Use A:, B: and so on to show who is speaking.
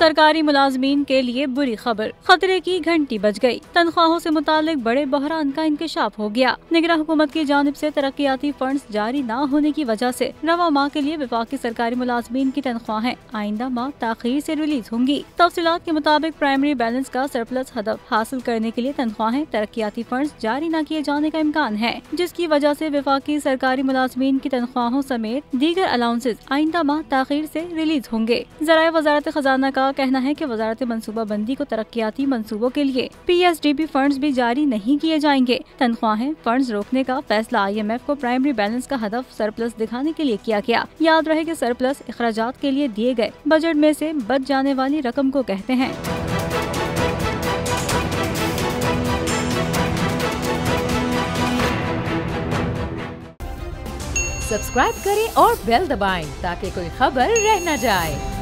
A: सरकारी मुलाजमीन के लिए बुरी खबर, खतरे की घंटी बज गई। तनख्वाहों से मुतालिक बड़े बहरान का इंकशाफ हो गया। निगरान हुकूमत की जानिब से तरक्याती फंड्स जारी न होने की वजह से रवा माह के लिए विफाकी सरकारी मुलाजमीन की तनख्वाहें आइंदा माह ताखीर से रिलीज होंगी। तफसीलात के मुताबिक प्राइमरी बैलेंस का सरप्लस हदफ हासिल करने के लिए तनख्वाहें तरक्याती फंड्स जारी न किए जाने का इम्कान है, जिसकी वजह से विफाकी सरकारी मुलाजमीन की तनख्वाहों समेत दीगर अलाउंसेस आइंदा माह ताखीर से रिलीज होंगे। ज़राए वजारत खजाना का कहना है कि वजारत मनसूबा बंदी को तरक्याती मंसूबों के लिए PSDP फंड्स भी जारी नहीं किए जाएंगे। तनख्वाहें फंड्स रोकने का फैसला IMF को प्राइमरी बैलेंस का हदफ सरप्लस दिखाने के लिए किया गया। याद रहे कि सरप्लस अखराजात के लिए दिए गए बजट में से बच जाने वाली रकम को कहते हैं।
B: सब्सक्राइब करें और बेल दबाएं ताकि कोई खबर रह न जाए।